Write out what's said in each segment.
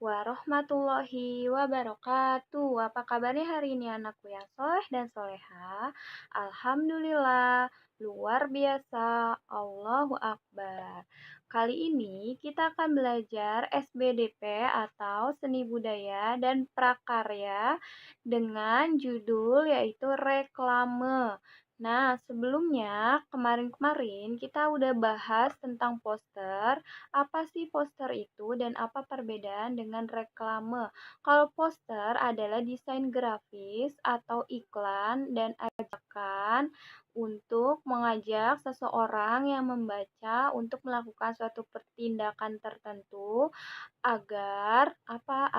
warahmatullahi wabarakatuh. Apa kabarnya hari ini anakku yang soleh dan soleha? Alhamdulillah, luar biasa. Allahu Akbar. Kali ini kita akan belajar SBDP atau Seni Budaya dan Prakarya dengan judul yaitu reklame. Nah, sebelumnya kemarin-kemarin kita udah bahas tentang poster, apa sih poster itu dan apa perbedaan dengan reklame? Kalau poster adalah desain grafis atau iklan dan ajakan untuk mengajak seseorang yang membaca untuk melakukan suatu pertindakan tertentu agar apa?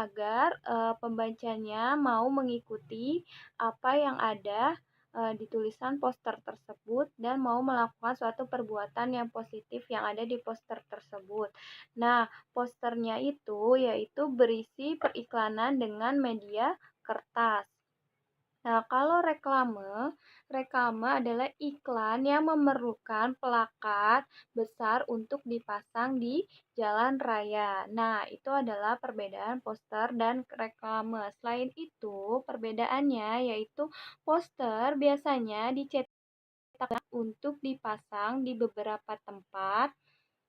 Pembacanya mau mengikuti apa yang ada di tulisan poster tersebut dan mau melakukan suatu perbuatan yang positif yang ada di poster tersebut. Nah, posternya itu yaitu berisi periklanan dengan media kertas. Nah, kalau reklame adalah iklan yang memerlukan plakat besar untuk dipasang di jalan raya. Nah, itu adalah perbedaan poster dan reklame. Selain itu, perbedaannya yaitu poster biasanya dicetak untuk dipasang di beberapa tempat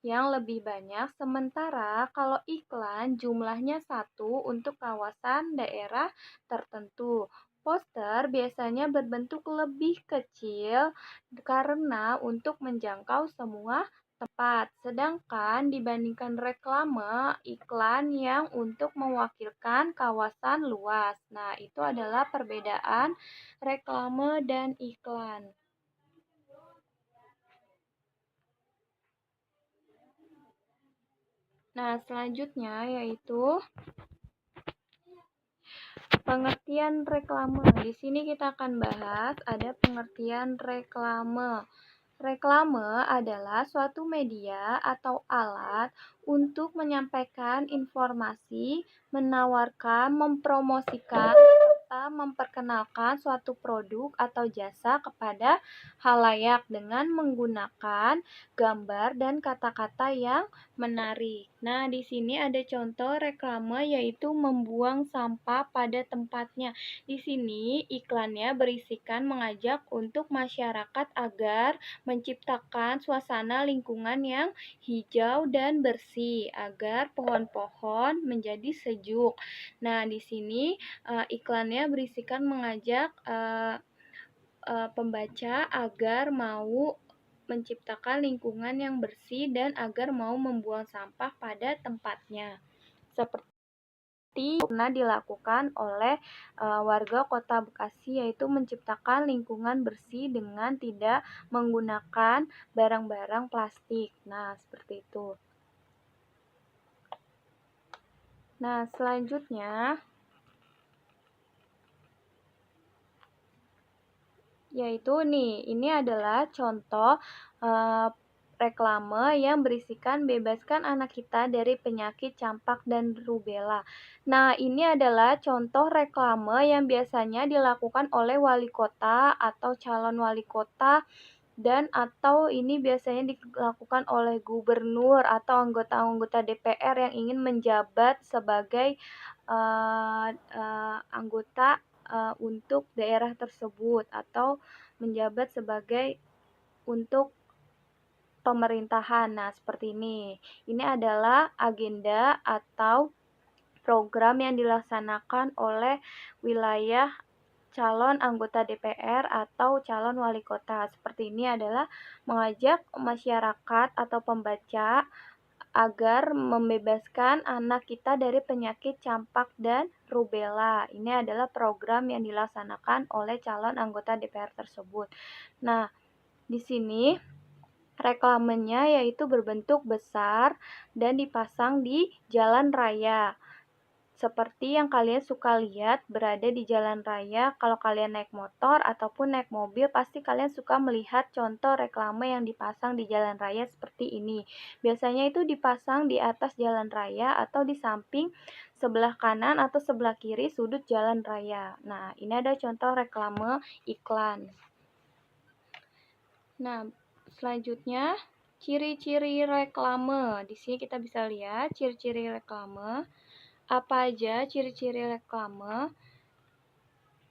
yang lebih banyak, sementara kalau iklan jumlahnya satu untuk kawasan daerah tertentu. Poster biasanya berbentuk lebih kecil karena untuk menjangkau semua tempat, sedangkan dibandingkan reklame, iklan yang untuk mewakilkan kawasan luas. Nah, itu adalah perbedaan reklame dan iklan. Nah, selanjutnya yaitu pengertian reklame. Di sini kita akan bahas ada pengertian reklame. Reklame adalah suatu media atau alat untuk menyampaikan informasi, menawarkan, mempromosikan, serta memperkenalkan suatu produk atau jasa kepada halayak dengan menggunakan gambar dan kata-kata yang menarik. Nah, di sini ada contoh reklame yaitu membuang sampah pada tempatnya. Di sini iklannya berisikan mengajak untuk masyarakat agar menciptakan suasana lingkungan yang hijau dan bersih agar pohon-pohon menjadi sejuk. Nah, di sini iklannya berisikan mengajak pembaca agar mau menciptakan lingkungan yang bersih dan agar mau membuang sampah pada tempatnya. Seperti pernah dilakukan oleh warga Kota Bekasi, yaitu menciptakan lingkungan bersih dengan tidak menggunakan barang-barang plastik. Nah, seperti itu. Nah, selanjutnya yaitu ini adalah contoh reklame yang berisikan bebaskan anak kita dari penyakit campak dan rubella. Nah, ini adalah contoh reklame yang biasanya dilakukan oleh wali kota atau calon wali kota dan atau ini biasanya dilakukan oleh gubernur atau anggota-anggota DPR yang ingin menjabat sebagai anggota untuk daerah tersebut atau menjabat sebagai untuk pemerintahan. Nah, seperti ini. Ini adalah agenda atau program yang dilaksanakan oleh wilayah calon anggota DPR atau calon wali kota. Seperti ini adalah mengajak masyarakat atau pembaca agar membebaskan anak kita dari penyakit campak dan rubella. Ini adalah program yang dilaksanakan oleh calon anggota DPR tersebut. Nah, di sini reklamenya yaitu berbentuk besar dan dipasang di jalan raya. Seperti yang kalian suka lihat berada di jalan raya, kalau kalian naik motor ataupun naik mobil, pasti kalian suka melihat contoh reklame yang dipasang di jalan raya seperti ini. Biasanya itu dipasang di atas jalan raya atau di samping sebelah kanan atau sebelah kiri sudut jalan raya. Nah, ini ada contoh reklame iklan. Nah, selanjutnya ciri-ciri reklame. Di sini kita bisa lihat ciri-ciri reklame. Apa aja ciri-ciri reklame?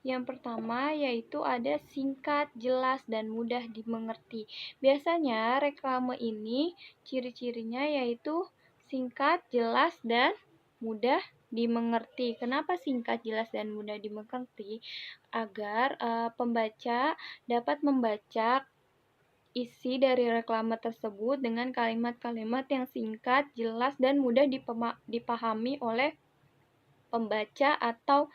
Yang pertama yaitu ada singkat, jelas, dan mudah dimengerti. Biasanya reklame ini ciri-cirinya yaitu singkat, jelas, dan mudah dimengerti. Kenapa singkat, jelas, dan mudah dimengerti? Agar pembaca dapat membaca isi dari reklame tersebut dengan kalimat-kalimat yang singkat, jelas, dan mudah dipahami oleh pembaca atau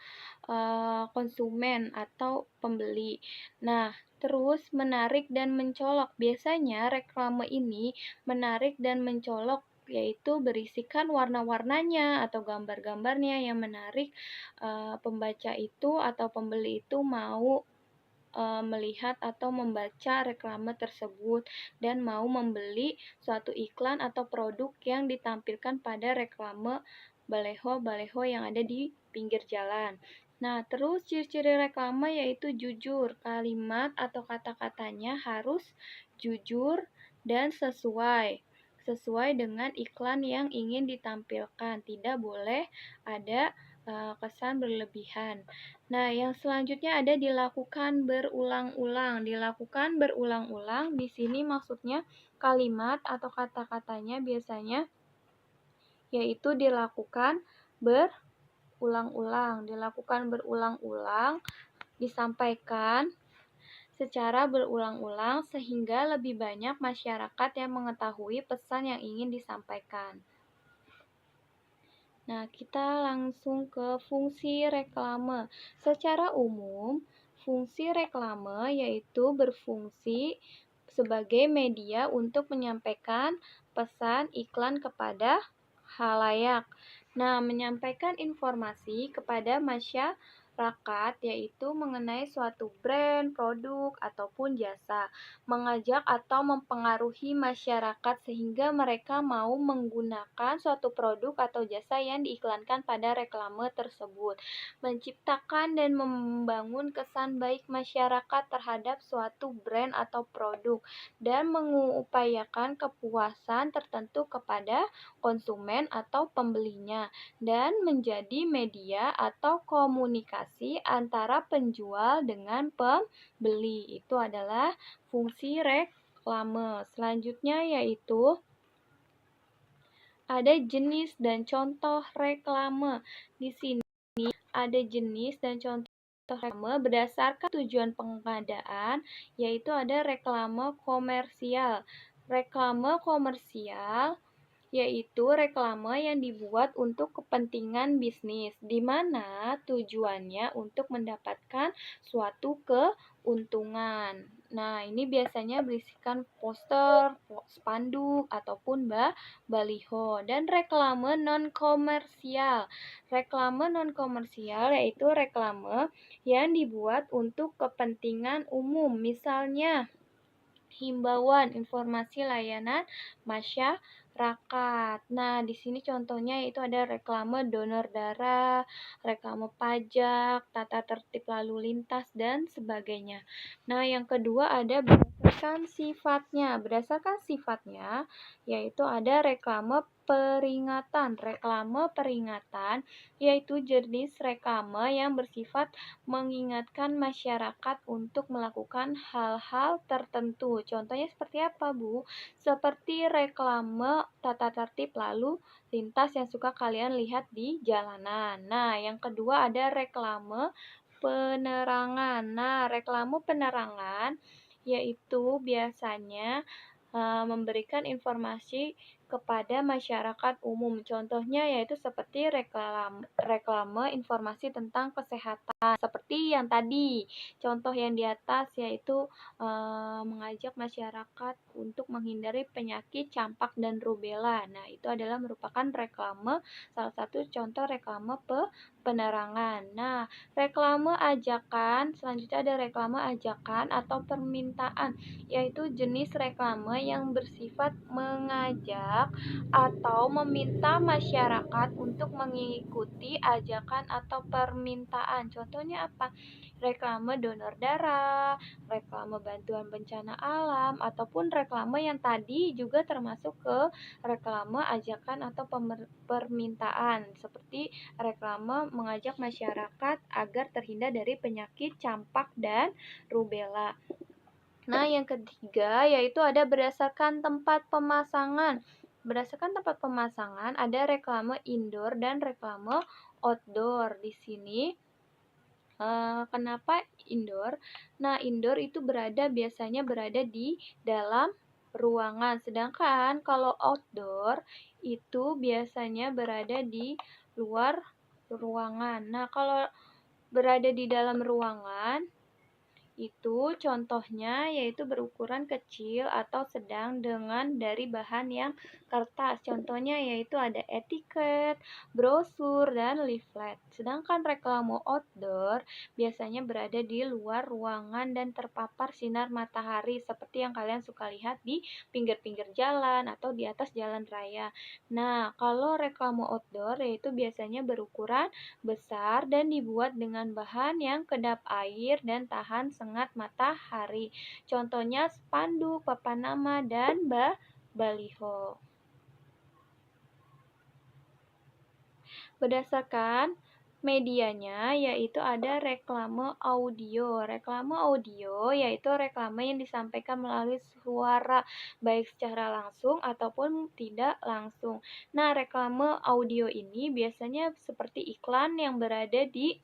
konsumen atau pembeli. Nah, terus menarik dan mencolok. Biasanya reklame ini menarik dan mencolok, yaitu berisikan warna-warnanya atau gambar-gambarnya yang menarik pembaca itu atau pembeli itu mau melihat atau membaca reklame tersebut dan mau membeli suatu iklan atau produk yang ditampilkan pada reklame baleho-baleho yang ada di pinggir jalan. Nah, terus ciri-ciri reklame yaitu jujur. Kalimat atau kata-katanya harus jujur dan sesuai dengan iklan yang ingin ditampilkan. Tidak boleh ada kesan berlebihan. Nah, yang selanjutnya ada dilakukan berulang-ulang. Dilakukan berulang-ulang di sini maksudnya kalimat atau kata-katanya biasanya yaitu dilakukan berulang-ulang. Dilakukan berulang-ulang, disampaikan secara berulang-ulang sehingga lebih banyak masyarakat yang mengetahui pesan yang ingin disampaikan. Nah, kita langsung ke fungsi reklame. Secara umum, fungsi reklame yaitu berfungsi sebagai media untuk menyampaikan pesan iklan kepada khalayak. Nah, menyampaikan informasi kepada masyarakat yaitu mengenai suatu brand, produk, ataupun jasa. Mengajak atau mempengaruhi masyarakat sehingga mereka mau menggunakan suatu produk atau jasa yang diiklankan pada reklame tersebut. Menciptakan dan membangun kesan baik masyarakat terhadap suatu brand atau produk dan mengupayakan kepuasan tertentu kepada konsumen atau pembelinya dan menjadi media atau komunikasi antara penjual dengan pembeli. Itu adalah fungsi reklame. Selanjutnya yaitu ada jenis dan contoh reklame. Di sini ada jenis dan contoh reklame berdasarkan tujuan pengadaan, yaitu ada reklame komersial. Reklame komersial yaitu reklame yang dibuat untuk kepentingan bisnis, di mana tujuannya untuk mendapatkan suatu keuntungan. Nah, ini biasanya berisikan poster, spanduk, ataupun baliho. Dan reklame non-komersial. Reklame non-komersial yaitu reklame yang dibuat untuk kepentingan umum, misalnya himbauan, informasi layanan masyarakat. Nah, di sini contohnya itu ada reklame donor darah, reklame pajak, tata tertib lalu lintas, dan sebagainya. Nah, yang kedua ada berdasarkan sifatnya. Berdasarkan sifatnya, yaitu ada reklame peringatan. Reklame peringatan yaitu jenis reklame yang bersifat mengingatkan masyarakat untuk melakukan hal-hal tertentu. Contohnya seperti apa, Bu? Seperti reklame tata tertib lalu lintas yang suka kalian lihat di jalanan. Nah, yang kedua ada reklame penerangan. Nah, reklame penerangan yaitu biasanya memberikan informasi kepada masyarakat umum. Contohnya yaitu seperti reklame informasi tentang kesehatan. Seperti yang tadi, contoh yang di atas yaitu mengajak masyarakat untuk menghindari penyakit campak dan rubella. Nah, itu adalah merupakan reklame, salah satu contoh reklame penerangan. Nah, reklame ajakan, selanjutnya ada reklame ajakan atau permintaan, yaitu jenis reklame yang bersifat mengajak mengajak atau meminta masyarakat untuk mengikuti ajakan atau permintaan. Contohnya apa? Reklame donor darah, reklame bantuan bencana alam, ataupun reklame yang tadi juga termasuk ke reklame ajakan atau permintaan, seperti reklame mengajak masyarakat agar terhindar dari penyakit campak dan rubella. Nah, yang ketiga yaitu ada berdasarkan tempat pemasangan. Berdasarkan tempat pemasangan ada reklame indoor dan reklame outdoor. Di sini kenapa indoor? Nah, indoor itu biasanya berada di dalam ruangan, sedangkan kalau outdoor itu biasanya berada di luar ruangan. Nah, kalau berada di dalam ruangan itu contohnya yaitu berukuran kecil atau sedang dengan dari bahan yang kertas. Contohnya yaitu ada etiket, brosur, dan leaflet. Sedangkan reklame outdoor biasanya berada di luar ruangan dan terpapar sinar matahari seperti yang kalian suka lihat di pinggir-pinggir jalan atau di atas jalan raya. Nah, kalau reklame outdoor yaitu biasanya berukuran besar dan dibuat dengan bahan yang kedap air dan tahan sengat matahari. Contohnya spanduk, papan nama, dan baliho. Berdasarkan medianya yaitu ada reklame audio. Reklame audio yaitu reklame yang disampaikan melalui suara baik secara langsung ataupun tidak langsung. Nah, reklame audio ini biasanya seperti iklan yang berada di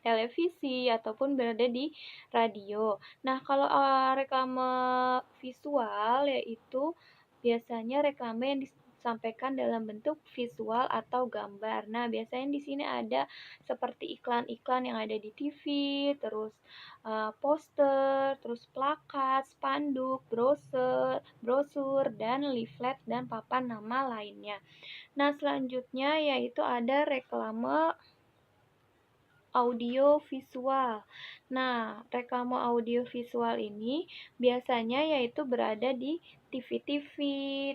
televisi ataupun berada di radio. Nah, kalau reklame visual yaitu biasanya reklame yang disampaikan dalam bentuk visual atau gambar. Nah, biasanya di sini ada seperti iklan-iklan yang ada di TV, terus poster, terus plakat, spanduk, brosur, dan leaflet dan papan nama lainnya. Nah, selanjutnya yaitu ada reklame audio visual. Nah, reklame audio visual ini biasanya yaitu berada di TV-TV,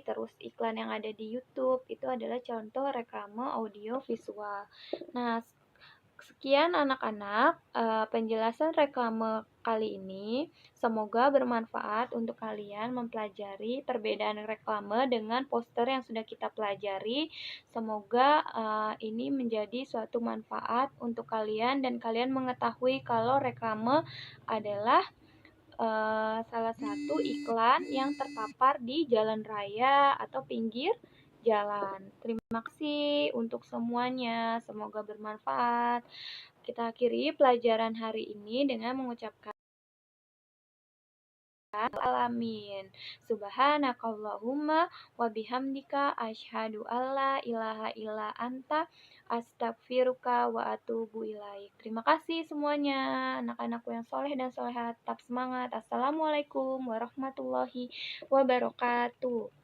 terus iklan yang ada di YouTube, itu adalah contoh reklame audio visual. Nah, sekian anak-anak penjelasan reklame kali ini. Semoga bermanfaat untuk kalian mempelajari perbedaan reklame dengan poster yang sudah kita pelajari. Semoga ini menjadi suatu manfaat untuk kalian dan kalian mengetahui kalau reklame adalah salah satu iklan yang terpapar di jalan raya atau pinggir jalan. Terima kasih untuk semuanya. Semoga bermanfaat. Kita akhiri pelajaran hari ini dengan mengucapkan alamin. Subhanakallahumma wa bihamdika asyhadu alla ilaha illa anta astaghfiruka wa atubu ilaik. Terima kasih semuanya, anak-anakku yang soleh dan solehat. Tetap semangat. Assalamualaikum warahmatullahi wabarakatuh.